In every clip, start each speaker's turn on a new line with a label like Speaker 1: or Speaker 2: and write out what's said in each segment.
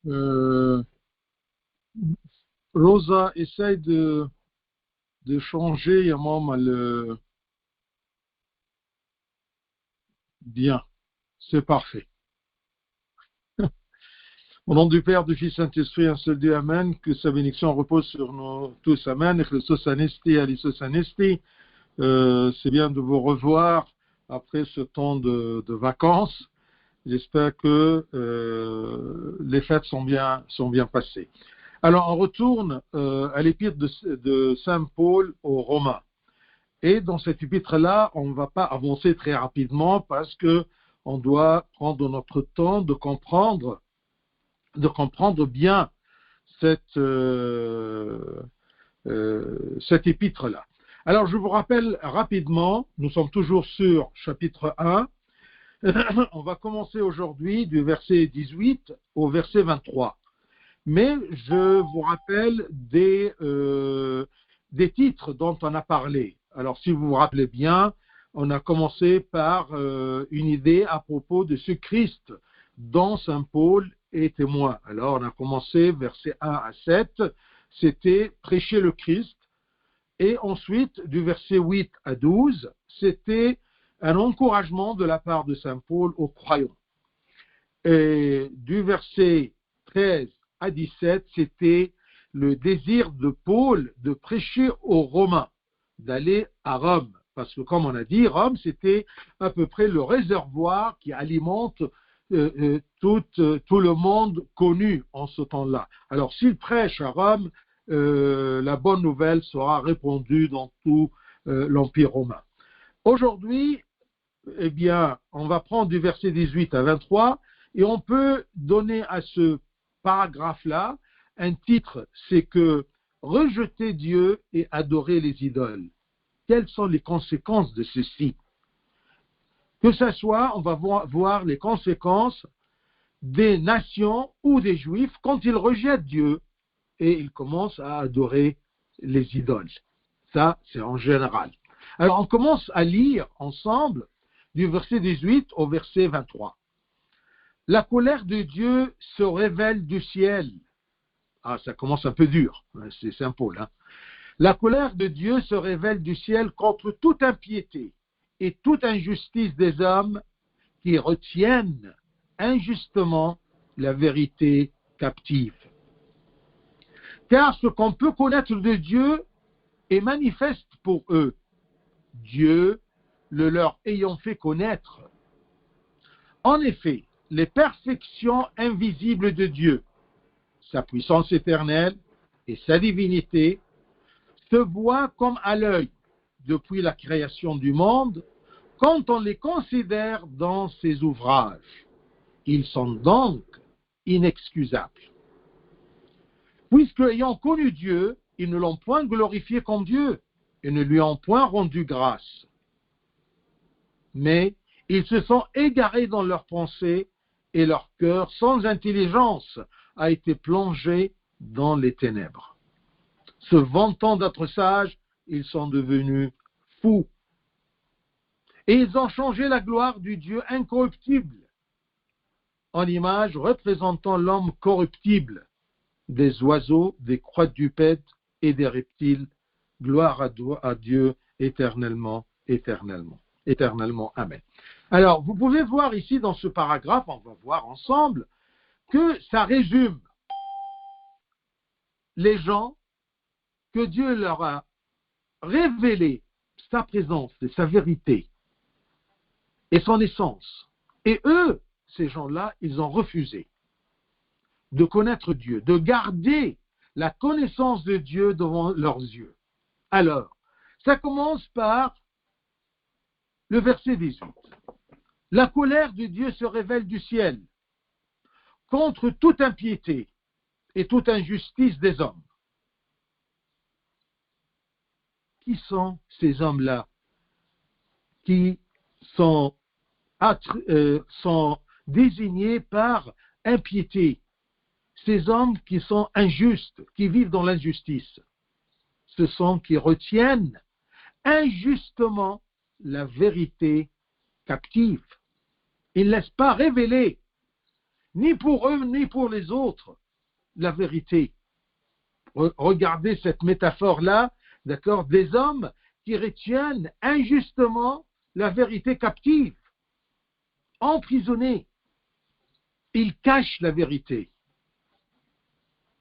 Speaker 1: Euh, Rosa essaye de changer un moment le bien. C'est parfait. Au nom du Père, du Fils, Saint-Esprit, un seul Dieu, Amen. Que sa bénédiction repose sur nous tous, Amen. Et Christos Anesti, Alisos Anesti. C'est bien de vous revoir après ce temps de vacances. J'espère que les fêtes sont bien passées. Alors, on retourne à l'épître de Saint Paul aux Romains. Et dans cet épître-là, on ne va pas avancer très rapidement parce que on doit prendre notre temps de comprendre bien cet épître-là. Alors, je vous rappelle rapidement, nous sommes toujours sur chapitre 1. On va commencer aujourd'hui du verset 18 au verset 23. Mais je vous rappelle des titres dont on a parlé. Alors, si vous vous rappelez bien, on a commencé par une idée à propos de ce Christ dont Saint Paul est témoin. Alors, on a commencé versets 1 à 7, c'était prêcher le Christ. Et ensuite, du verset 8 à 12, c'était un encouragement de la part de Saint Paul aux croyants. Et du verset 13 à 17, c'était le désir de Paul de prêcher aux Romains, d'aller à Rome. Parce que comme on a dit, Rome, c'était à peu près le réservoir qui alimente tout le monde connu en ce temps-là. Alors, s'il prêche à Rome, la bonne nouvelle sera répandue dans tout l'Empire romain. Aujourd'hui, eh bien, on va prendre du verset 18 à 23 et on peut donner à ce paragraphe-là un titre, c'est que rejeter Dieu et adorer les idoles. Quelles sont les conséquences de ceci? Que ce soit, on va voir les conséquences des nations ou des Juifs quand ils rejettent Dieu et ils commencent à adorer les idoles. Ça, c'est en général. Alors, on commence à lire ensemble du verset 18 au verset 23. La colère de Dieu se révèle du ciel. Ah, ça commence un peu dur, c'est Saint Paul. Hein? La colère de Dieu se révèle du ciel contre toute impiété et toute injustice des hommes qui retiennent injustement la vérité captive. Car ce qu'on peut connaître de Dieu est manifeste pour eux, Dieu le leur ayant fait connaître. En effet, les perfections invisibles de Dieu, sa puissance éternelle et sa divinité, se voient comme à l'œil depuis la création du monde quand on les considère dans ses ouvrages. Ils sont donc inexcusables. Puisque, ayant connu Dieu, ils ne l'ont point glorifié comme Dieu et ne lui ont point rendu grâce. Mais ils se sont égarés dans leurs pensées et leur cœur, sans intelligence, a été plongé dans les ténèbres. Se vantant d'être sages, ils sont devenus fous. Et ils ont changé la gloire du Dieu incorruptible en image représentant l'homme corruptible, des oiseaux, des quadrupèdes et des reptiles. Gloire à Dieu éternellement. Amen. Alors, vous pouvez voir ici dans ce paragraphe, on va voir ensemble, que ça résume les gens que Dieu leur a révélé sa présence et sa vérité et son essence. Et eux, ces gens-là, ils ont refusé de connaître Dieu, de garder la connaissance de Dieu devant leurs yeux. Alors, ça commence par le verset 18. La colère de Dieu se révèle du ciel contre toute impiété et toute injustice des hommes. Qui sont ces hommes-là qui sont désignés par impiété? Ces hommes qui sont injustes, qui vivent dans l'injustice. ce sont qui retiennent injustement la vérité captive. Ils ne laissent pas révéler, ni pour eux, ni pour les autres, la vérité. Regardez cette métaphore-là, d'accord, des hommes qui retiennent injustement la vérité captive, emprisonnés. Ils cachent la vérité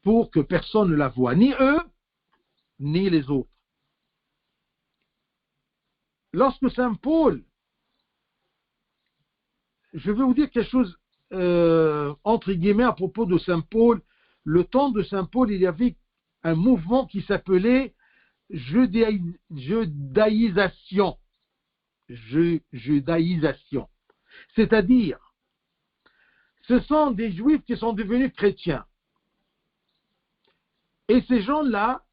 Speaker 1: pour que personne ne la voie, ni eux, ni les autres. Lorsque Saint Paul, je vais vous dire quelque chose entre guillemets à propos de Saint Paul. Le temps de Saint Paul, il y avait un mouvement qui s'appelait judaïsation. Judaïsation. C'est-à-dire, ce sont des juifs qui sont devenus chrétiens. Et ces gens-là,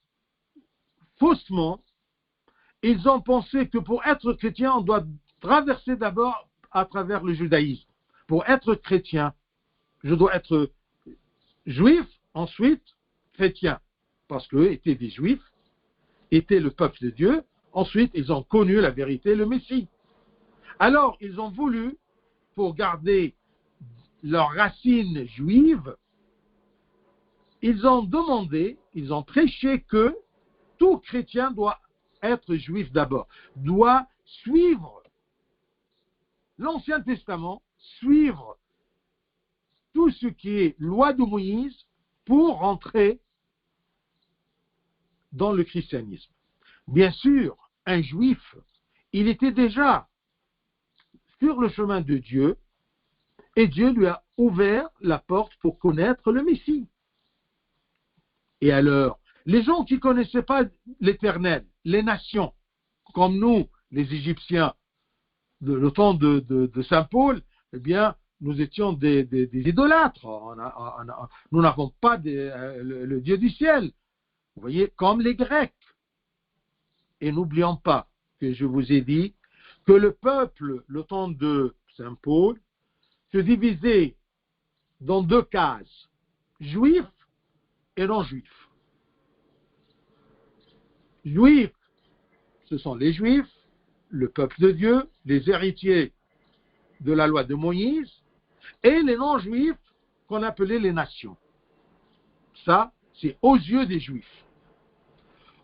Speaker 1: faussement, ils ont pensé que pour être chrétien, on doit traverser d'abord à travers le judaïsme. Pour être chrétien, je dois être juif, ensuite chrétien. Parce qu'eux étaient des juifs, étaient le peuple de Dieu. Ensuite, ils ont connu la vérité, le Messie. Alors, ils ont voulu, pour garder leurs racines juives, ils ont demandé, ils ont prêché que tout chrétien doit être juif d'abord, doit suivre l'Ancien Testament, suivre tout ce qui est loi de Moïse pour rentrer dans le christianisme. Bien sûr, un juif, il était déjà sur le chemin de Dieu et Dieu lui a ouvert la porte pour connaître le Messie. Et alors, les gens qui ne connaissaient pas l'Éternel, les nations, comme nous, les Égyptiens, le temps de Saint Paul, eh bien, nous étions des idolâtres. Nous n'avons pas le Dieu du ciel. Vous voyez, comme les Grecs. Et n'oublions pas que je vous ai dit que le peuple, le temps de Saint Paul, se divisait dans deux cases, juifs et non-juifs. Juifs, ce sont les juifs, le peuple de Dieu, les héritiers de la loi de Moïse, et les non-juifs qu'on appelait les nations. Ça, c'est aux yeux des juifs.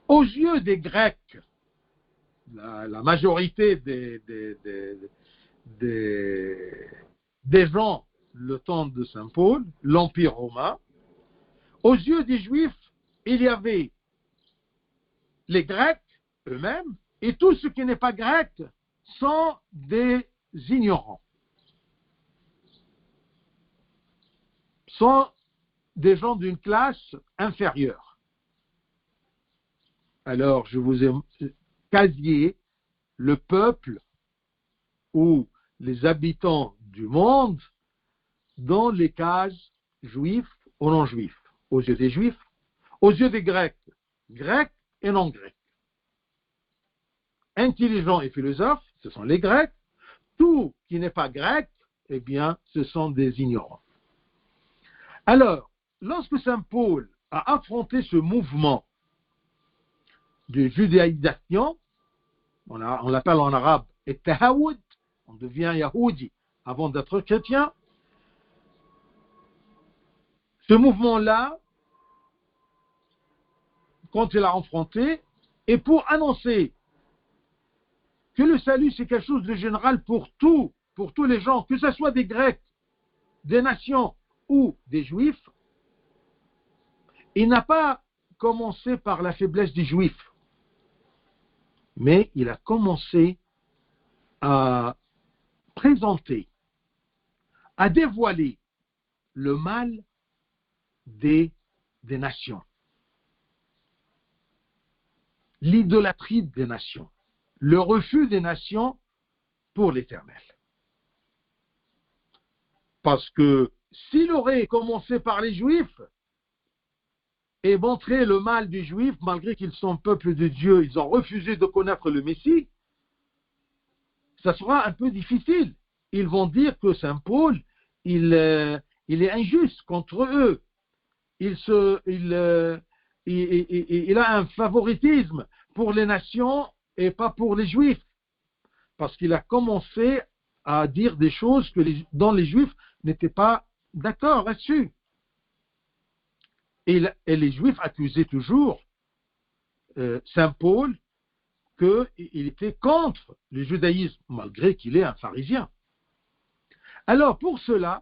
Speaker 1: Aux yeux des Grecs, la majorité des gens, le temps de Saint Paul, l'Empire romain, aux yeux des Juifs, il y avait les Grecs eux-mêmes, et tout ce qui n'est pas grec sont des ignorants, sont des gens d'une classe inférieure. Alors, je vous ai casié le peuple ou les habitants du monde dans les cases juifs ou non-juifs, aux yeux des juifs, aux yeux des grecs, grecs et non-grecs. Intelligents et philosophes, ce sont les grecs. Tout qui n'est pas grec, eh bien, ce sont des ignorants. Alors, lorsque Saint Paul a affronté ce mouvement de judaïsation, on l'appelle en arabe Ittahaoud, on devient Yahoudi avant d'être chrétien. Ce mouvement-là, quand il a affronté, et pour annoncer que le salut c'est quelque chose de général pour tous les gens, que ce soit des Grecs, des nations ou des Juifs, il n'a pas commencé par la faiblesse des Juifs, mais il a commencé à présenter, à dévoiler le mal des nations, l'idolâtrie des nations, le refus des nations pour l'Éternel. Parce que s'il aurait commencé par les Juifs et montré le mal des Juifs, malgré qu'ils sont peuple de Dieu, ils ont refusé de connaître le Messie, ça sera un peu difficile. Ils vont dire que Saint Paul, il est injuste contre eux. Il il a un favoritisme pour les nations et pas pour les Juifs. Parce qu'il a commencé à dire des choses dont les Juifs n'étaient pas d'accord là-dessus. Et les Juifs accusaient toujours Saint Paul qu'il était contre le judaïsme, malgré qu'il est un pharisien. Alors, pour cela,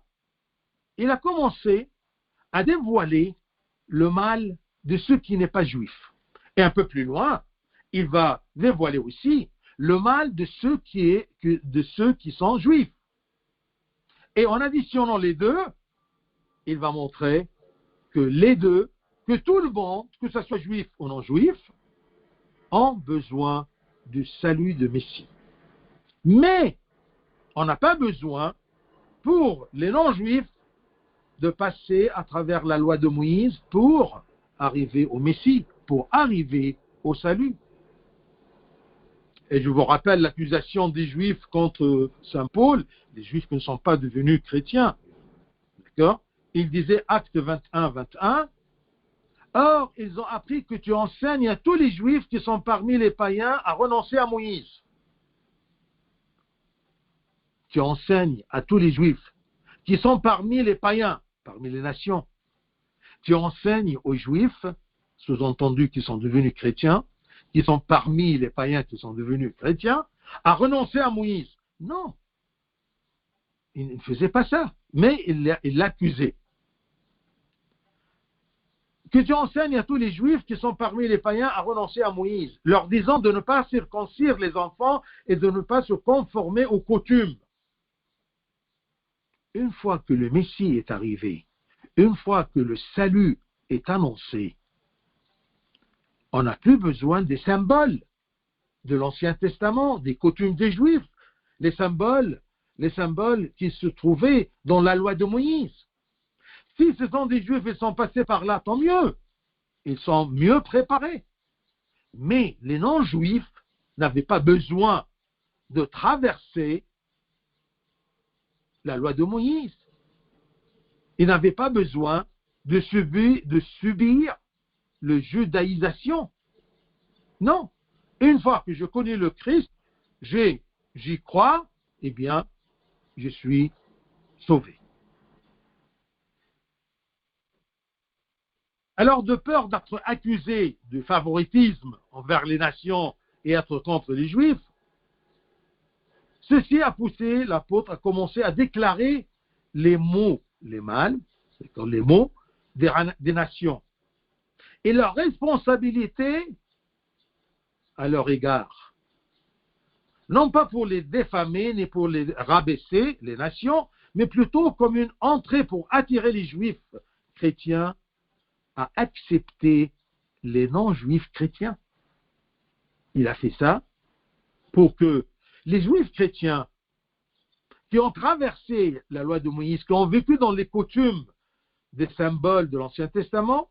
Speaker 1: il a commencé à dévoiler le mal de ceux qui n'est pas juifs. Et un peu plus loin, il va dévoiler aussi le mal de ceux qui sont juifs. Et en additionnant les deux, il va montrer que les deux, que tout le monde, que ce soit juif ou non juif, ont besoin du salut de Messie. Mais on n'a pas besoin, pour les non-juifs, de passer à travers la loi de Moïse pour arriver au Messie, pour arriver au salut. Et je vous rappelle l'accusation des Juifs contre Saint Paul, les Juifs qui ne sont pas devenus chrétiens. D'accord ? Il disait, Acte 21, 21, « Or, ils ont appris que tu enseignes à tous les Juifs qui sont parmi les païens à renoncer à Moïse. » Tu enseignes à tous les Juifs qui sont parmi les païens, parmi les nations. Tu enseignes aux Juifs, sous-entendu qui sont devenus chrétiens, qui sont parmi les païens qui sont devenus chrétiens, à renoncer à Moïse. Non, il ne faisait pas ça, mais il l'accusait. Que tu enseignes à tous les Juifs qui sont parmi les païens à renoncer à Moïse, leur disant de ne pas circoncire les enfants et de ne pas se conformer aux coutumes. Une fois que le Messie est arrivé, une fois que le salut est annoncé, on n'a plus besoin des symboles de l'Ancien Testament, des coutumes des Juifs, les symboles qui se trouvaient dans la loi de Moïse. Si ce sont des Juifs, ils sont passés par là, tant mieux. Ils sont mieux préparés. Mais les non-Juifs n'avaient pas besoin de traverser la loi de Moïse. Ils n'avaient pas besoin de subir le judaïsation. Non. Une fois que je connais le Christ, j'y crois, eh bien, je suis sauvé. Alors, de peur d'être accusé de favoritisme envers les nations et être contre les Juifs, ceci a poussé l'apôtre à commencer à déclarer les mots, les mâles, c'est-à-dire les mots des nations, et leur responsabilité à leur égard. Non pas pour les défamer, ni pour les rabaisser, les nations, mais plutôt comme une entrée pour attirer les Juifs chrétiens à accepter les non-juifs chrétiens. Il a fait ça pour que les Juifs chrétiens qui ont traversé la loi de Moïse, qui ont vécu dans les coutumes des symboles de l'Ancien Testament,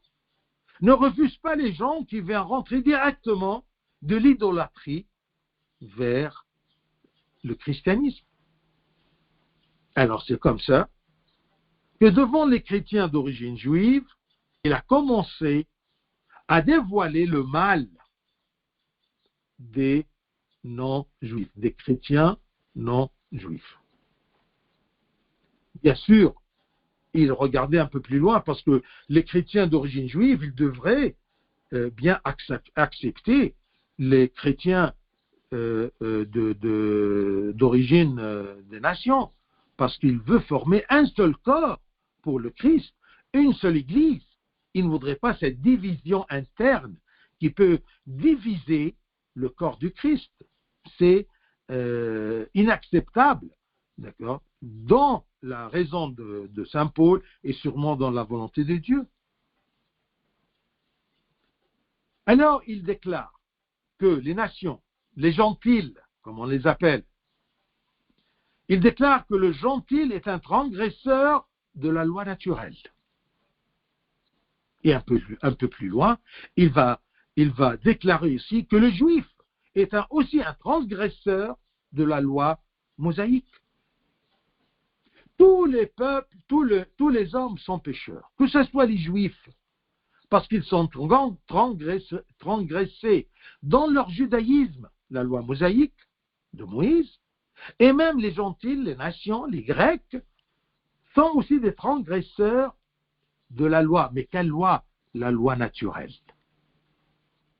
Speaker 1: ne refusent pas les gens qui viennent rentrer directement de l'idolâtrie vers le christianisme. Alors c'est comme ça que devant les chrétiens d'origine juive, il a commencé à dévoiler le mal des non-juifs, des chrétiens non-juifs. Bien sûr, il regardait un peu plus loin parce que les chrétiens d'origine juive, ils devraient bien accepter les chrétiens d'origine des nations, parce qu'il veut former un seul corps pour le Christ, une seule Église. Il ne voudrait pas cette division interne qui peut diviser le corps du Christ. C'est inacceptable, d'accord, dans la raison de Saint Paul et sûrement dans la volonté de Dieu. Alors, il déclare que les nations, les gentils, comme on les appelle, il déclare que le gentil est un transgresseur de la loi naturelle. Et un peu plus loin, il va déclarer ici que le juif est aussi un transgresseur de la loi mosaïque. Tous les peuples, tous les hommes sont pécheurs, que ce soit les juifs, parce qu'ils sont transgressés dans leur judaïsme, la loi mosaïque de Moïse, et même les gentils, les nations, les Grecs, sont aussi des transgresseurs de la loi. Mais quelle loi? La loi naturelle.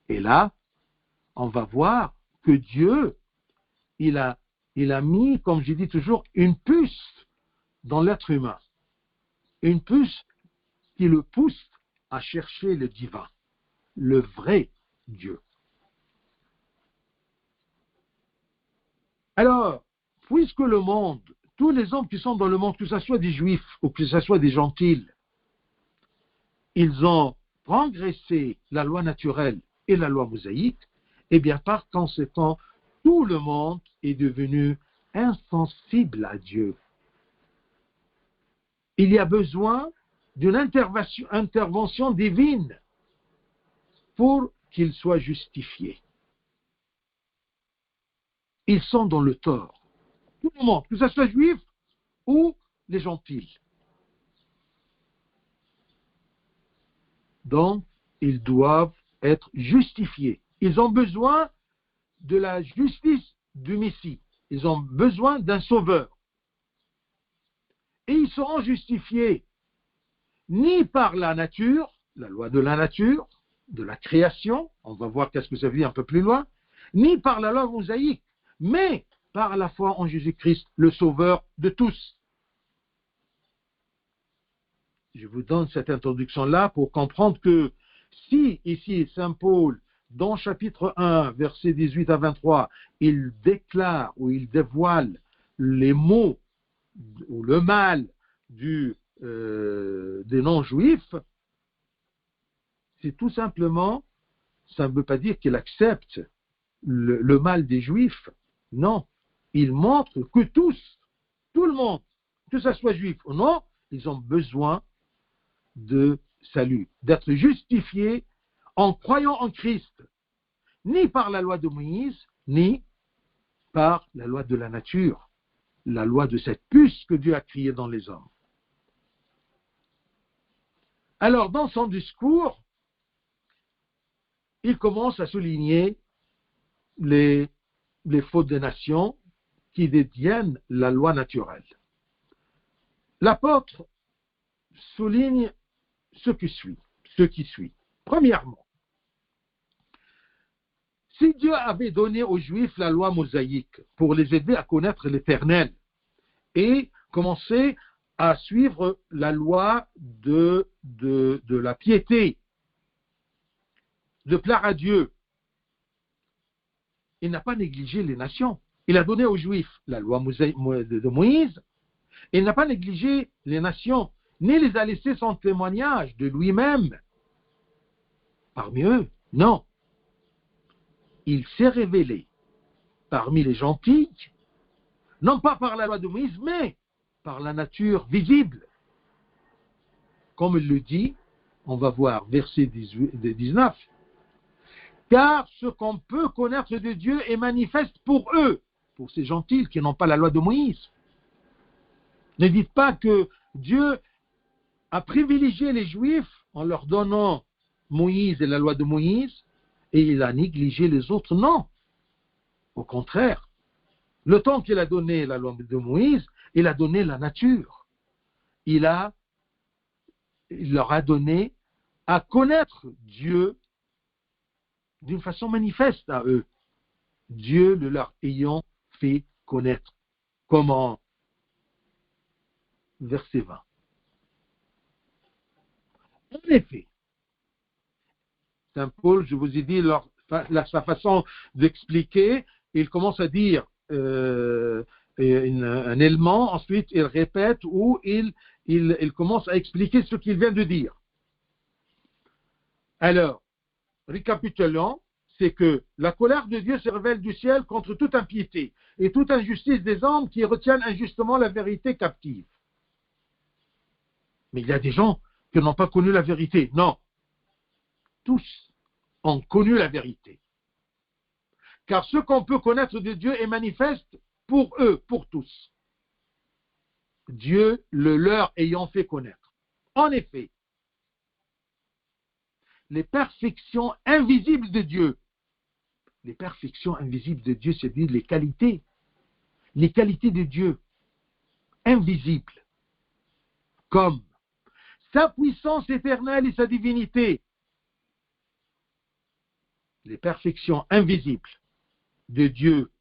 Speaker 1: Et là, on va voir que Dieu, il a mis, comme je dis toujours, une puce dans l'être humain. Une puce qui le pousse à chercher le divin, le vrai Dieu. Alors, puisque le monde, tous les hommes qui sont dans le monde, que ce soit des juifs ou que ce soit des gentils, ils ont transgressé la loi naturelle et la loi mosaïque, et bien par conséquent, tout le monde est devenu insensible à Dieu. Il y a besoin d'une intervention divine pour qu'ils soient justifiés. Ils sont dans le tort. Tout le monde, que ce soit juif ou les gentils. Donc, ils doivent être justifiés. Ils ont besoin de la justice du Messie. Ils ont besoin d'un sauveur. Et ils seront justifiés ni par la nature, la loi de la nature, de la création, on va voir qu'est-ce que ça veut dire un peu plus loin, ni par la loi mosaïque, mais par la foi en Jésus-Christ, le sauveur de tous. Je vous donne cette introduction-là pour comprendre que si ici Saint Paul, dans chapitre 1, versets 18 à 23, il déclare ou il dévoile les maux ou le mal des non-juifs, c'est tout simplement, ça ne veut pas dire qu'il accepte le mal des juifs. Non, il montre que tous, tout le monde, que ce soit juif ou non, ils ont besoin de salut, d'être justifiés en croyant en Christ, ni par la loi de Moïse, ni par la loi de la nature, la loi de cette puce que Dieu a créée dans les hommes. Alors, dans son discours, il commence à souligner les fautes des nations qui détiennent la loi naturelle. L'apôtre souligne ce qui suit. Premièrement, si Dieu avait donné aux Juifs la loi mosaïque pour les aider à connaître l'Éternel et commencer à suivre la loi de la piété, de plaire à Dieu, il n'a pas négligé les nations. Il a donné aux Juifs la loi de Moïse. Il n'a pas négligé les nations, ni les a laissés sans témoignage de lui-même parmi eux. Non. Il s'est révélé parmi les gentils, non pas par la loi de Moïse, mais par la nature visible. Comme il le dit, on va voir verset 19. Car ce qu'on peut connaître de Dieu est manifeste pour eux, pour ces gentils qui n'ont pas la loi de Moïse. Ne dites pas que Dieu a privilégié les Juifs en leur donnant Moïse et la loi de Moïse, et il a négligé les autres. Non. Au contraire. Le temps qu'il a donné la loi de Moïse, il a donné la nature. Il leur a donné à connaître Dieu d'une façon manifeste à eux. Dieu le leur ayant fait connaître. Comment? Verset 20. En effet, Saint Paul, je vous ai dit sa façon d'expliquer, il commence à dire un élément, ensuite il répète ou il commence à expliquer ce qu'il vient de dire. Alors, récapitulons, c'est que la colère de Dieu se révèle du ciel contre toute impiété et toute injustice des hommes qui retiennent injustement la vérité captive. Mais il y a des gens qui n'ont pas connu la vérité. Non. Tous ont connu la vérité. Car ce qu'on peut connaître de Dieu est manifeste pour eux, pour tous. Dieu le leur ayant fait connaître. En effet, les perfections invisibles de Dieu. Les perfections invisibles de Dieu, c'est-à-dire les qualités de Dieu, invisibles, comme sa puissance éternelle et sa divinité. Les perfections invisibles de Dieu,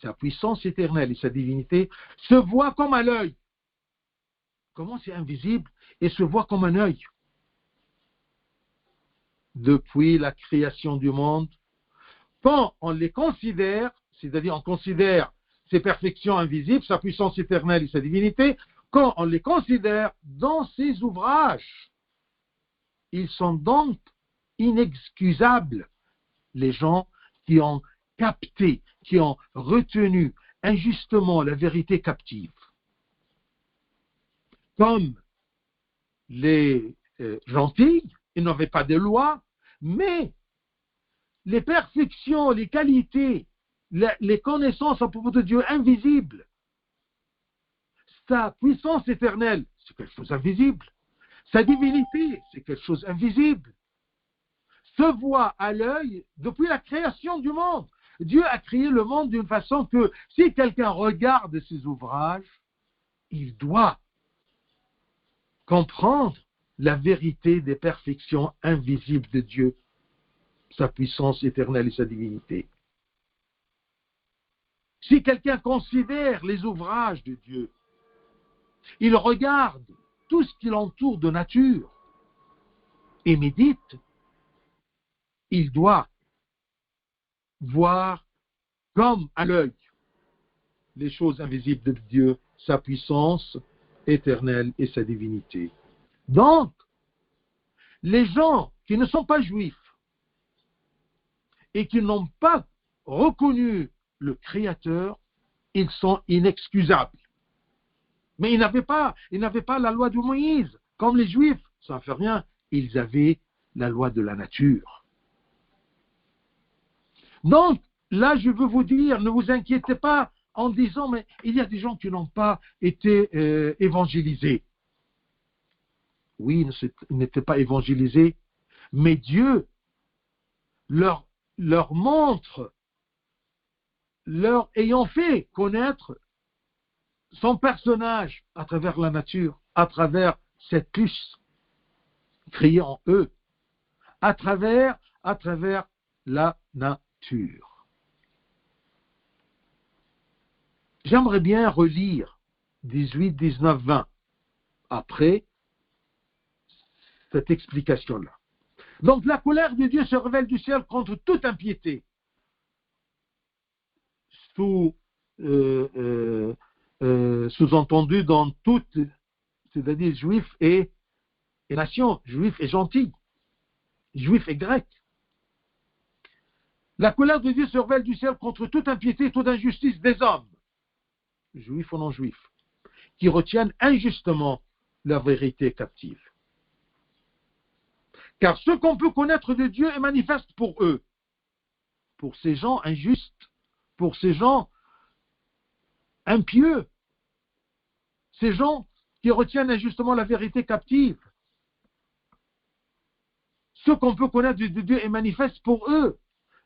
Speaker 1: sa puissance éternelle et sa divinité, se voient comme à l'œil. Comment c'est invisible et se voit comme un œil? Depuis la création du monde, quand on les considère, c'est-à-dire on considère ces perfections invisibles, sa puissance éternelle et sa divinité, quand on les considère dans ses ouvrages, ils sont donc inexcusables. Les gens qui ont capté, qui ont retenu injustement la vérité captive. Comme les gentils, ils n'avaient pas de loi, mais les perfections, les qualités, les connaissances à propos de Dieu invisibles, sa puissance éternelle, c'est quelque chose d'invisible. Sa divinité, c'est quelque chose d'invisible. Se voit à l'œil depuis la création du monde. Dieu a créé le monde d'une façon que si quelqu'un regarde ses ouvrages, il doit comprendre la vérité des perfections invisibles de Dieu, sa puissance éternelle et sa divinité. Si quelqu'un considère les ouvrages de Dieu, il regarde tout ce qui l'entoure de nature et médite, il doit voir comme à l'œil les choses invisibles de Dieu, sa puissance éternelle et sa divinité. Donc, les gens qui ne sont pas juifs et qui n'ont pas reconnu le Créateur, ils sont inexcusables. Mais ils n'avaient pas la loi de Moïse, comme les Juifs, ça ne fait rien, ils avaient la loi de la nature. Donc, là, je veux vous dire, ne vous inquiétez pas en disant, mais il y a des gens qui n'ont pas été évangélisés. Oui, ils n'étaient pas évangélisés, mais Dieu leur montre, leur ayant fait connaître son personnage à travers la nature, à travers cette puce créée en eux, à travers la nature. J'aimerais bien relire 18, 19, 20 après cette explication-là. Donc la colère de Dieu se révèle du ciel contre toute impiété, sous-entendu dans toutes, c'est-à-dire juifs et nations, juifs et gentils, juifs et grecs. La colère de Dieu se révèle du ciel contre toute impiété et toute injustice des hommes, juifs ou non juifs, qui retiennent injustement la vérité captive. Car ce qu'on peut connaître de Dieu est manifeste pour eux, pour ces gens injustes, pour ces gens impieux, ces gens qui retiennent injustement la vérité captive. Ce qu'on peut connaître de Dieu est manifeste pour eux,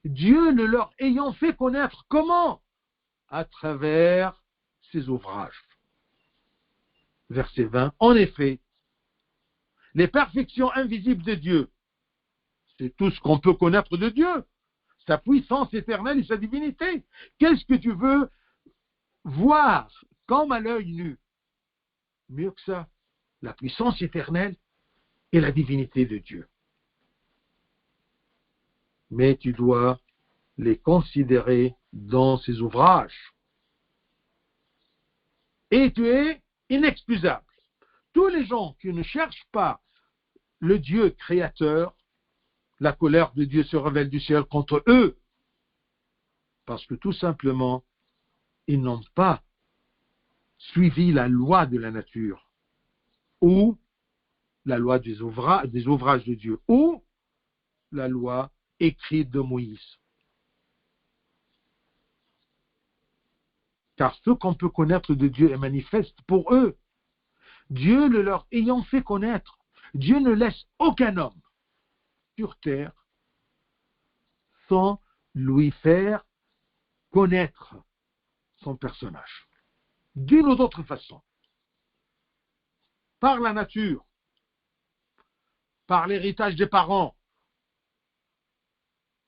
Speaker 1: Dieu le leur ayant fait connaître. Comment? À travers ses ouvrages. Verset 20. En effet, les perfections invisibles de Dieu, c'est tout ce qu'on peut connaître de Dieu, sa puissance éternelle et sa divinité. Qu'est-ce que tu veux voir comme à l'œil nu? Mieux que ça, la puissance éternelle et la divinité de Dieu. Mais tu dois les considérer dans ses ouvrages. Et tu es inexcusable. Tous les gens qui ne cherchent pas le Dieu créateur, la colère de Dieu se révèle du ciel contre eux. Parce que tout simplement, ils n'ont pas suivi la loi de la nature ou la loi des ouvrages de Dieu ou la loi écrite de Moïse. Car ce qu'on peut connaître de Dieu est manifeste pour eux. Dieu le leur ayant fait connaître. Dieu ne laisse aucun homme sur terre sans lui faire connaître son personnage. D'une ou d'autre façon. Par la nature, par l'héritage des parents,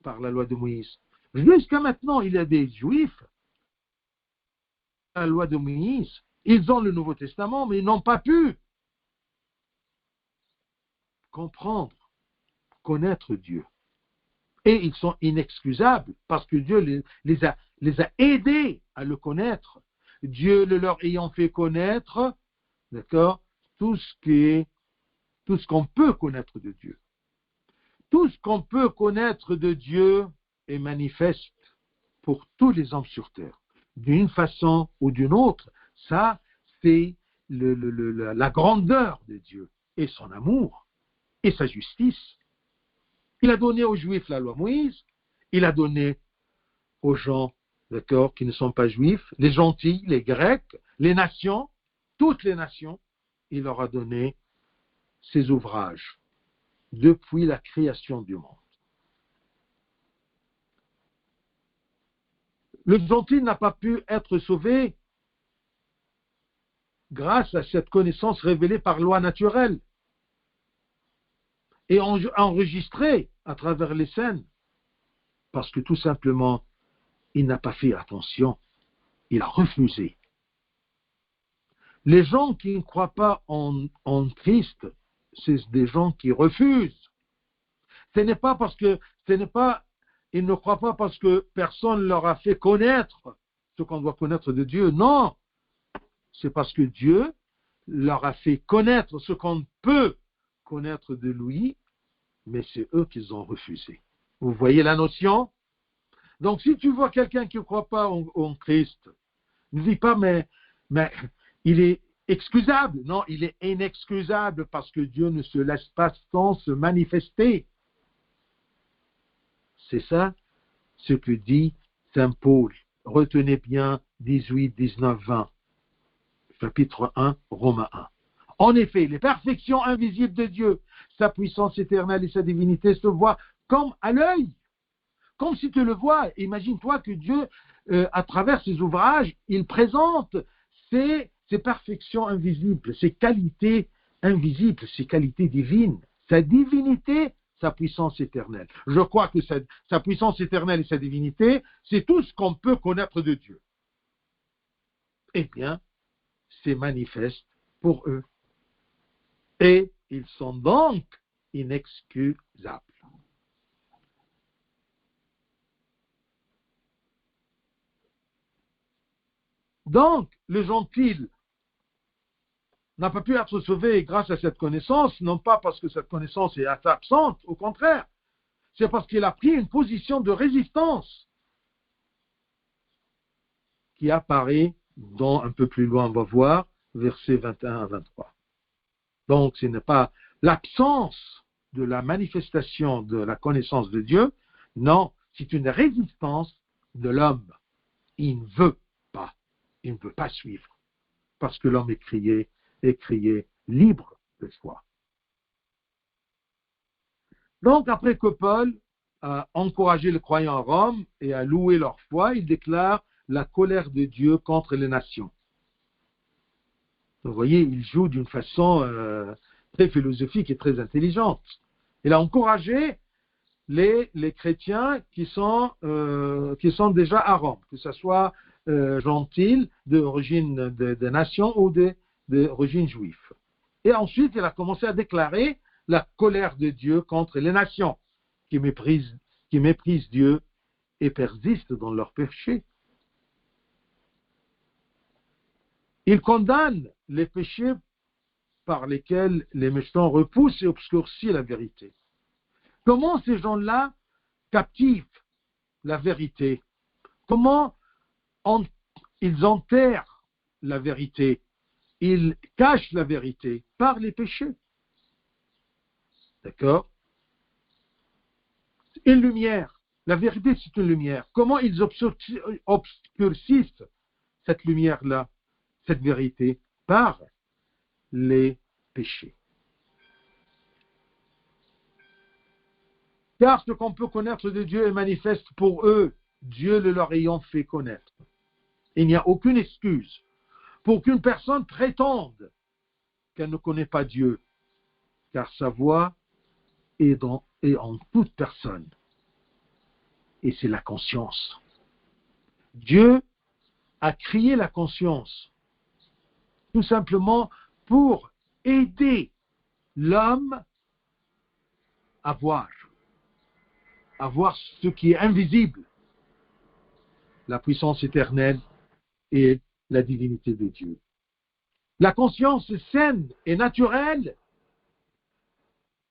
Speaker 1: par la loi de Moïse. Jusqu'à maintenant, il y a des Juifs, la loi de Moïse, ils ont le Nouveau Testament, mais ils n'ont pas pu comprendre, connaître Dieu. Et ils sont inexcusables parce que Dieu les a aidés à le connaître. Dieu le leur ayant fait connaître, d'accord, tout ce qu'on peut connaître de Dieu. Tout ce qu'on peut connaître de Dieu est manifeste pour tous les hommes sur terre, d'une façon ou d'une autre. Ça, c'est la grandeur de Dieu et son amour et sa justice. Il a donné aux Juifs la loi Moïse, il a donné aux gens, d'accord, qui ne sont pas Juifs, les gentils, les Grecs, les nations, toutes les nations, il leur a donné ses ouvrages depuis la création du monde. Le gentil n'a pas pu être sauvé grâce à cette connaissance révélée par loi naturelle et enregistrée à travers les scènes, parce que tout simplement, il n'a pas fait attention, il a refusé. Les gens qui ne croient pas en Christ, c'est des gens qui refusent. Ils ne croient pas parce que personne leur a fait connaître ce qu'on doit connaître de Dieu. Non, c'est parce que Dieu leur a fait connaître ce qu'on peut connaître de lui, mais c'est eux qui ont refusé. Vous voyez la notion? Donc, si tu vois quelqu'un qui ne croit pas en Christ, ne dis pas, mais il est excusable. Non, il est inexcusable parce que Dieu ne se laisse pas sans se manifester. C'est ça ce que dit Saint Paul. Retenez bien 18, 19, 20. Chapitre 1, Romains 1. En effet, les perfections invisibles de Dieu, sa puissance éternelle et sa divinité se voient comme à l'œil. Comme si tu le vois. Imagine-toi que Dieu, à travers ses ouvrages, il présente ses perfections invisibles, ses qualités invisibles, ses qualités divines, sa divinité, sa puissance éternelle. Je crois que sa puissance éternelle et sa divinité, c'est tout ce qu'on peut connaître de Dieu. Eh bien, c'est manifeste pour eux. Et ils sont donc inexcusables. Donc, le gentil n'a pas pu être sauvé grâce à cette connaissance, non pas parce que cette connaissance est absente, au contraire, c'est parce qu'il a pris une position de résistance qui apparaît dans, un peu plus loin, on va voir, versets 21 à 23. Donc, ce n'est pas l'absence de la manifestation de la connaissance de Dieu, non, c'est une résistance de l'homme. Il ne veut pas suivre, parce que l'homme est créé libre de choix. Donc, après que Paul a encouragé les croyants à Rome et a loué leur foi, il déclare la colère de Dieu contre les nations. Vous voyez, il joue d'une façon très philosophique et très intelligente. Il a encouragé les chrétiens qui sont déjà à Rome, que ce soit gentils d'origine de nations ou d'origine juive. Et ensuite, il a commencé à déclarer la colère de Dieu contre les nations qui méprisent Dieu et persistent dans leurs péchés. Il condamne les péchés par lesquels les méchants repoussent et obscurcissent la vérité. Comment ces gens-là captivent la vérité? Comment ils enterrent la vérité? Ils cachent la vérité par les péchés. D'accord? Une lumière. La vérité, c'est une lumière. Comment ils obscurcissent cette lumière-là, cette vérité? Par les péchés. Car ce qu'on peut connaître de Dieu est manifeste pour eux, Dieu le leur ayant fait connaître. Il n'y a aucune excuse pour qu'une personne prétende qu'elle ne connaît pas Dieu, car sa voix est en toute personne. Et c'est la conscience. Dieu a créé la conscience, tout simplement pour aider l'homme à voir ce qui est invisible, la puissance éternelle et la divinité de Dieu. La conscience saine et naturelle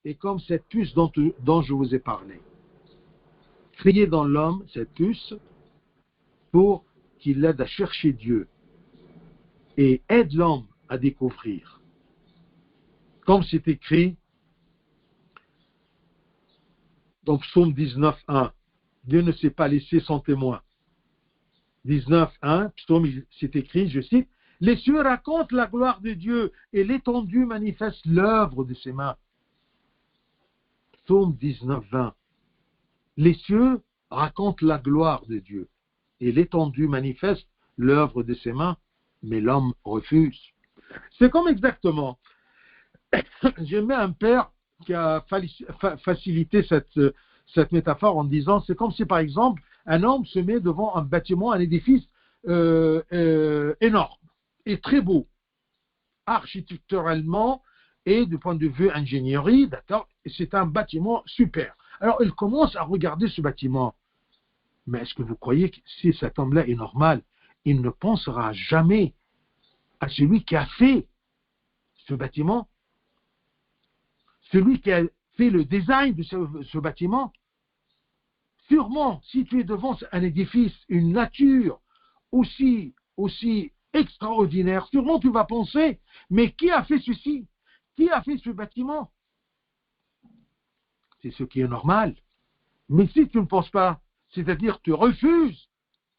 Speaker 1: est comme cette puce dont je vous ai parlé. Créée dans l'homme, cette puce, pour qu'il l'aide à chercher Dieu et aide l'homme à découvrir. Comme c'est écrit dans Psaume 19.1, Dieu ne s'est pas laissé sans témoin. 19.1, Psaume, c'est écrit, je cite, « Les cieux racontent la gloire de Dieu et l'étendue manifeste l'œuvre de ses mains. » Psaume 19.20, « Les cieux racontent la gloire de Dieu et l'étendue manifeste l'œuvre de ses mains, mais l'homme refuse. » C'est comme exactement, je mets un père qui a facilité cette métaphore en disant, c'est comme si par exemple, un homme se met devant un bâtiment, un édifice énorme et très beau, architecturalement et du point de vue ingénierie, d'accord, c'est un bâtiment super. Alors il commence à regarder ce bâtiment. Mais est-ce que vous croyez que si cet homme-là est normal, il ne pensera jamais à celui qui a fait ce bâtiment, celui qui a fait le design de ce bâtiment? Sûrement, si tu es devant un édifice, une nature aussi extraordinaire, sûrement tu vas penser, mais qui a fait ceci? Qui a fait ce bâtiment? C'est ce qui est normal. Mais si tu ne penses pas, c'est-à-dire tu refuses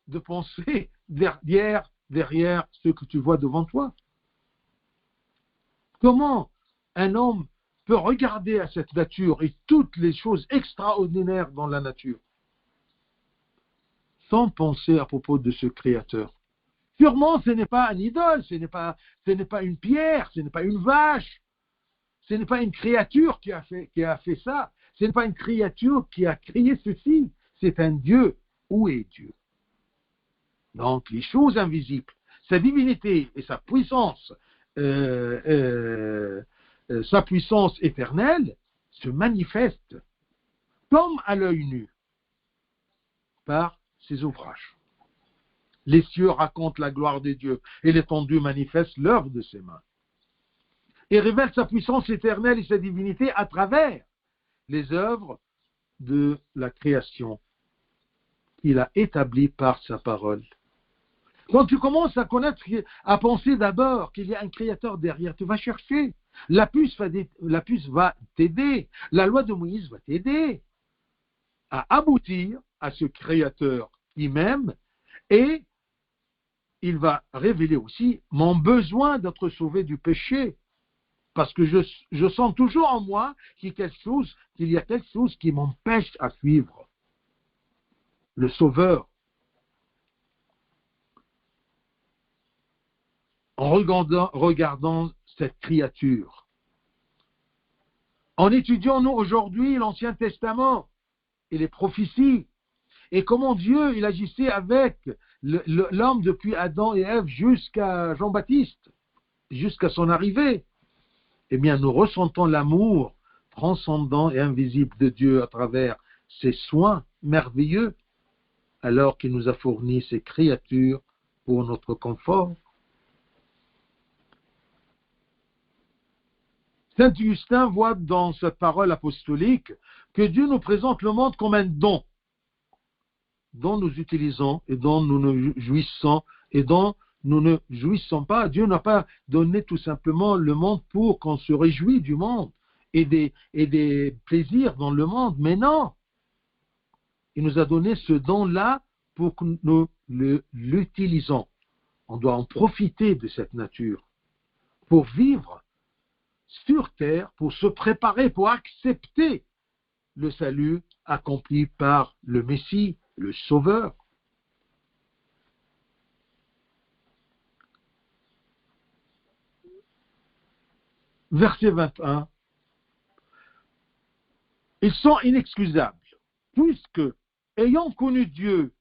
Speaker 1: de penser derrière ce que tu vois devant toi. Comment un homme peut regarder à cette nature et toutes les choses extraordinaires dans la nature sans penser à propos de ce Créateur? Sûrement, ce n'est pas un idole, ce n'est pas une pierre, ce n'est pas une vache, ce n'est pas une créature qui a fait ça, ce n'est pas une créature qui a créé ceci, c'est un Dieu. Où est Dieu? Donc, les choses invisibles, sa divinité et sa puissance éternelle se manifestent comme à l'œil nu par ses ouvrages. Les cieux racontent la gloire de Dieu et l'étendue manifeste l'œuvre de ses mains. Et révèle sa puissance éternelle et sa divinité à travers les œuvres de la création qu'il a établies par sa parole. Quand tu commences à connaître, à penser d'abord qu'il y a un créateur derrière, tu vas chercher. La puce va t'aider. La loi de Moïse va t'aider à aboutir à ce créateur qui m'aime, et il va révéler aussi mon besoin d'être sauvé du péché. Parce que je sens toujours en moi qu'il y a quelque chose qui m'empêche à suivre le Sauveur. En regardant cette créature. En étudiant, nous, aujourd'hui, l'Ancien Testament et les prophéties, et comment Dieu, il agissait avec l'homme depuis Adam et Ève jusqu'à Jean-Baptiste, jusqu'à son arrivée, eh bien, nous ressentons l'amour transcendant et invisible de Dieu à travers ses soins merveilleux, alors qu'il nous a fourni ces créatures pour notre confort. Saint Augustin voit dans cette parole apostolique que Dieu nous présente le monde comme un don dont nous utilisons et dont nous nous jouissons et dont nous ne jouissons pas. Dieu n'a pas donné tout simplement le monde pour qu'on se réjouisse du monde et des plaisirs dans le monde, mais non. Il nous a donné ce don-là pour que nous l'utilisons. On doit en profiter de cette nature pour vivre sur terre, pour se préparer, pour accepter le salut accompli par le Messie, le Sauveur. Verset 21. Ils sont inexcusables, puisque, ayant connu Dieu,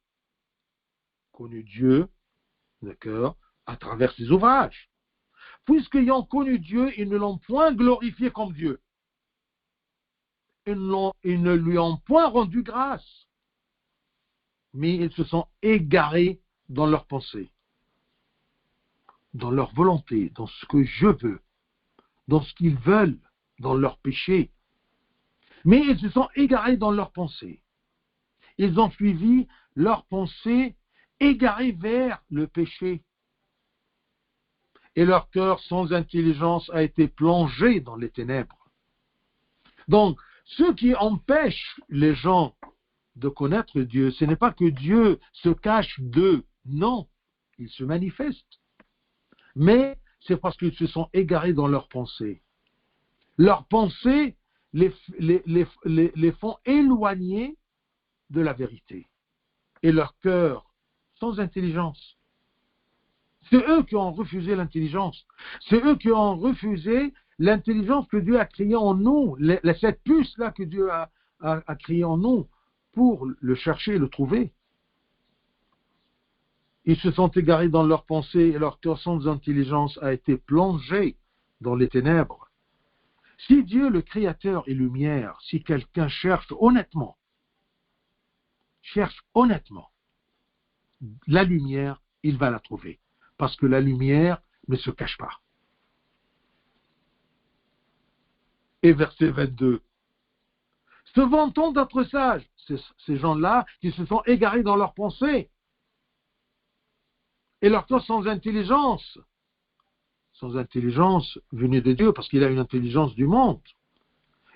Speaker 1: d'accord, à travers ses ouvrages, puisqu'ayant connu Dieu, ils ne l'ont point glorifié comme Dieu. Ils ne lui ont point rendu grâce, mais ils se sont égarés dans leurs pensées, dans leur volonté, dans ce que je veux, dans ce qu'ils veulent, dans leurs péchés. Mais ils se sont égarés dans leurs pensées. Ils ont suivi leurs pensées égarées vers le péché. Et leur cœur sans intelligence a été plongé dans les ténèbres. Donc, ce qui empêche les gens de connaître Dieu, ce n'est pas que Dieu se cache d'eux, non, il se manifeste. Mais c'est parce qu'ils se sont égarés dans leurs pensées. Leurs pensées les font éloigner de la vérité. Et leur cœur sans intelligence. C'est eux qui ont refusé l'intelligence. C'est eux qui ont refusé l'intelligence que Dieu a créée en nous, cette puce-là que Dieu a créée en nous pour le chercher et le trouver. Ils se sont égarés dans leurs pensées et leur cœur sans intelligence a été plongé dans les ténèbres. Si Dieu, le Créateur, est lumière, si quelqu'un cherche honnêtement la lumière, il va la trouver. Parce que la lumière ne se cache pas. Et verset 22. Se vantant d'être sages, ces gens-là qui se sont égarés dans leurs pensées, et leur cœur sans intelligence venue de Dieu, parce qu'il a une intelligence du monde,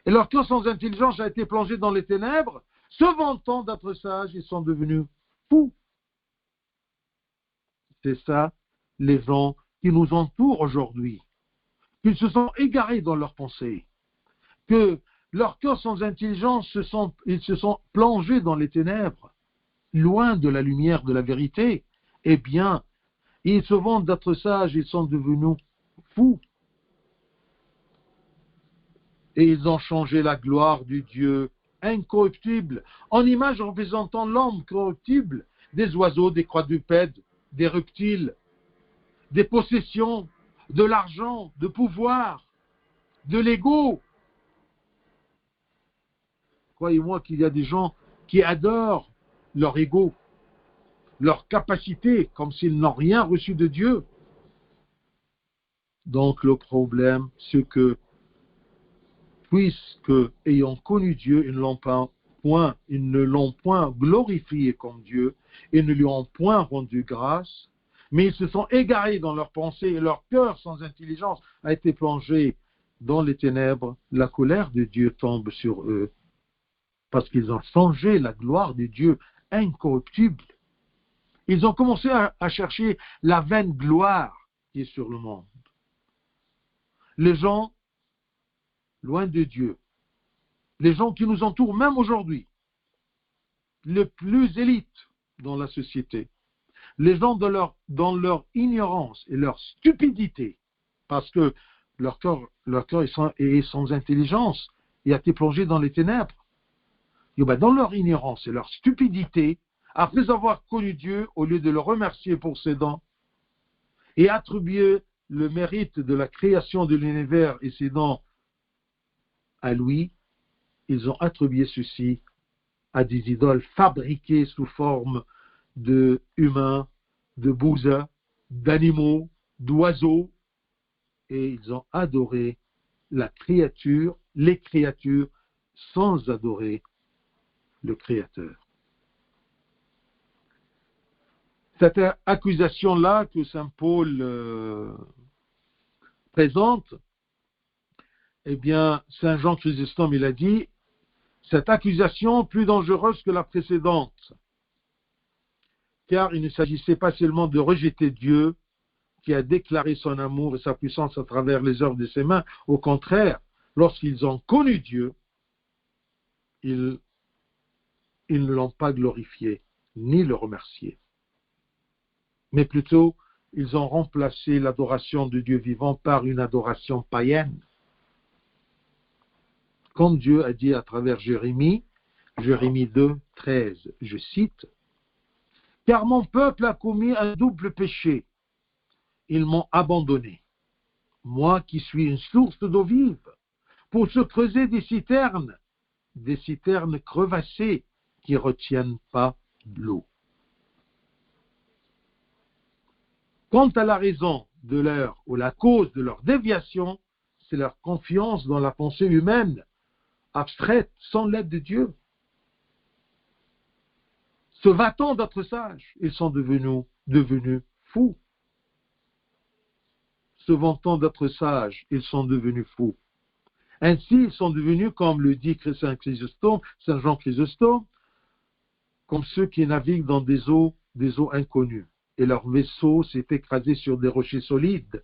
Speaker 1: et leur cœur sans intelligence a été plongé dans les ténèbres, se vantant d'être sages, ils sont devenus fous. C'est ça, les gens qui nous entourent aujourd'hui, qu'ils se sont égarés dans leurs pensées, que leur cœur sans intelligence, ils se sont plongés dans les ténèbres, loin de la lumière de la vérité. Eh bien, ils se vantent d'être sages, ils sont devenus fous. Et ils ont changé la gloire du Dieu incorruptible, en image représentant l'homme corruptible, des oiseaux, des quadrupèdes, des reptiles, des possessions, de l'argent, de pouvoir, de l'ego. Croyez-moi qu'il y a des gens qui adorent leur ego, leur capacité, comme s'ils n'ont rien reçu de Dieu. Donc le problème, c'est que, puisque, ayant connu Dieu, ils ne l'ont point glorifié comme Dieu, et ne lui ont point rendu grâce, mais ils se sont égarés dans leurs pensées, et leur cœur sans intelligence a été plongé dans les ténèbres. La colère de Dieu tombe sur eux, parce qu'ils ont changé la gloire de Dieu incorruptible. Ils ont commencé à chercher la vaine gloire qui est sur le monde. Les gens loin de Dieu, les gens qui nous entourent même aujourd'hui, les plus élites dans la société, les gens dans leur ignorance et leur stupidité, parce que leur cœur est sans intelligence et a été plongé dans les ténèbres. Et bien, dans leur ignorance et leur stupidité, après avoir connu Dieu, au lieu de le remercier pour ses dons et attribuer le mérite de la création de l'univers et ses dons à lui, ils ont attribué ceci à des idoles fabriquées sous forme de humains, de bousins, d'animaux, d'oiseaux, et ils ont adoré la créature, les créatures, sans adorer le Créateur. Cette accusation-là que saint Paul présente, eh bien, saint Jean Chrysostome, il a dit, cette accusation plus dangereuse que la précédente, car il ne s'agissait pas seulement de rejeter Dieu, qui a déclaré son amour et sa puissance à travers les œuvres de ses mains. Au contraire, lorsqu'ils ont connu Dieu, ils ils ne l'ont pas glorifié, ni le remercié. Mais plutôt, ils ont remplacé l'adoration de Dieu vivant par une adoration païenne. Comme Dieu a dit à travers Jérémie 2, 13, je cite, « Car mon peuple a commis un double péché. Ils m'ont abandonné, moi qui suis une source d'eau vive, pour se creuser des citernes crevassées qui ne retiennent pas l'eau. » Quant à la raison de leur, ou la cause de leur déviation, c'est leur confiance dans la pensée humaine, abstraite, sans l'aide de Dieu. Se va-t-on d'être sages, ils sont devenus fous. Se vantant d'être sages, ils sont devenus fous. Ainsi, ils sont devenus, comme le dit Saint Jean Chrysostome, comme ceux qui naviguent dans des eaux inconnues. Et leur vaisseau s'est écrasé sur des rochers solides,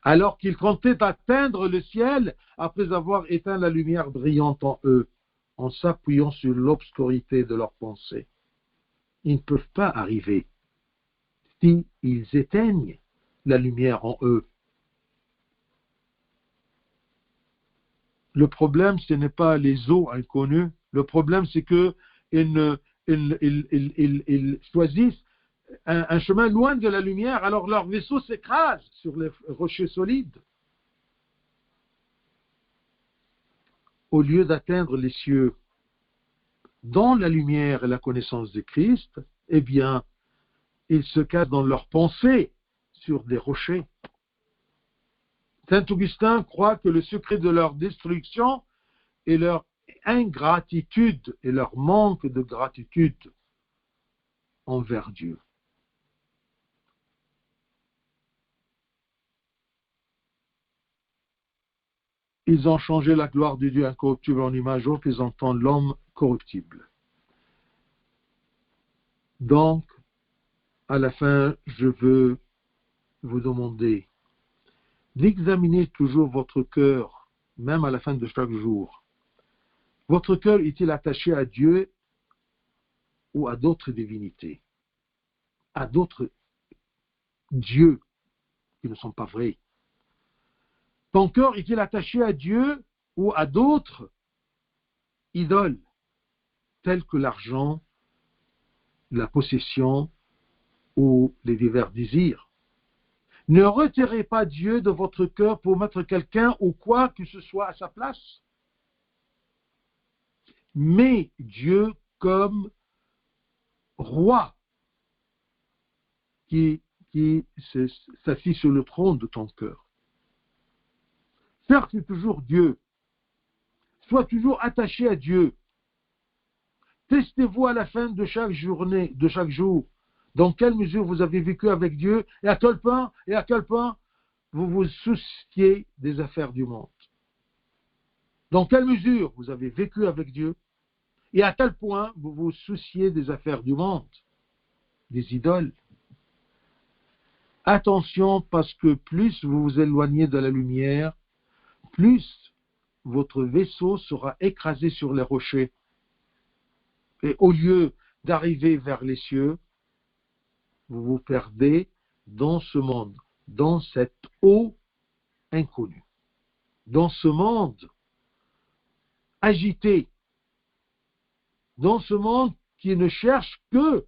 Speaker 1: alors qu'ils tentaient d'atteindre le ciel après avoir éteint la lumière brillante en eux, en s'appuyant sur l'obscurité de leurs pensées. Ils ne peuvent pas arriver si ils éteignent la lumière en eux. Le problème, ce n'est pas les eaux inconnues. Le problème, c'est qu'ils choisissent un chemin loin de la lumière, alors leur vaisseau s'écrase sur les rochers solides. Au lieu d'atteindre les cieux dans la lumière et la connaissance de Christ, eh bien, ils se cassent dans leurs pensées sur des rochers. Saint Augustin croit que le secret de leur destruction est leur ingratitude et leur manque de gratitude envers Dieu. Ils ont changé la gloire de Dieu incorruptible en image représentant l'homme corruptible. Donc, à la fin, je veux vous demander d'examiner toujours votre cœur, même à la fin de chaque jour. Votre cœur est-il attaché à Dieu ou à d'autres divinités, à d'autres dieux qui ne sont pas vrais? Ton cœur est-il attaché à Dieu ou à d'autres idoles, telles que l'argent, la possession ou les divers désirs? Ne retirez pas Dieu de votre cœur pour mettre quelqu'un ou quoi que ce soit à sa place. Mais Dieu comme roi qui s'assit sur le trône de ton cœur. Cherche toujours Dieu. Sois toujours attaché à Dieu. Testez-vous à la fin de chaque journée, de chaque jour, dans quelle mesure vous avez vécu avec Dieu et à quel point vous vous souciez des affaires du monde. Dans quelle mesure vous avez vécu avec Dieu et à quel point vous vous souciez des affaires du monde, des idoles. Attention, parce que plus vous vous éloignez de la lumière, plus votre vaisseau sera écrasé sur les rochers. Et au lieu d'arriver vers les cieux, vous vous perdez dans ce monde, dans cette eau inconnue, dans ce monde agité, dans ce monde qui ne cherche que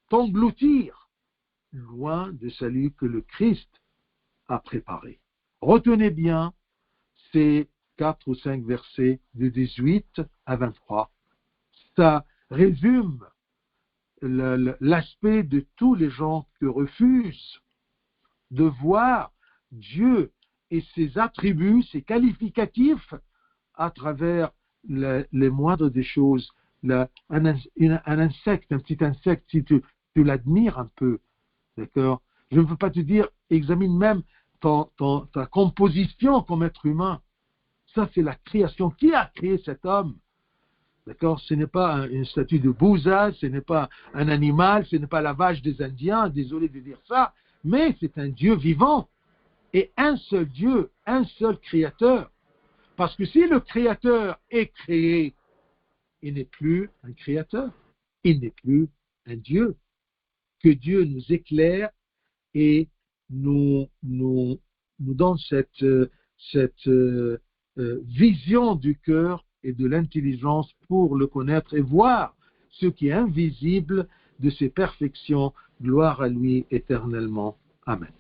Speaker 1: t'engloutir, loin du salut que le Christ a préparé. Retenez bien ces 4 ou 5 versets de 18 à 23. Ça résume l'aspect de tous les gens qui refusent de voir Dieu et ses attributs, ses qualificatifs à travers les moindres des choses. Un insecte, un petit insecte, si tu l'admires un peu, d'accord? Je ne veux pas te dire, examine même ta composition comme être humain. Ça, c'est la création. Qui a créé cet homme? D'accord? Ce n'est pas une statue de Bouddha, ce n'est pas un animal, ce n'est pas la vache des Indiens, désolé de dire ça, mais c'est un Dieu vivant. Et un seul Dieu, un seul Créateur. Parce que si le Créateur est créé, il n'est plus un Créateur. il n'est plus un Dieu. Que Dieu nous éclaire et nous donne cette vision du cœur et de l'intelligence pour le connaître et voir ce qui est invisible de ses perfections. Gloire à lui éternellement. Amen.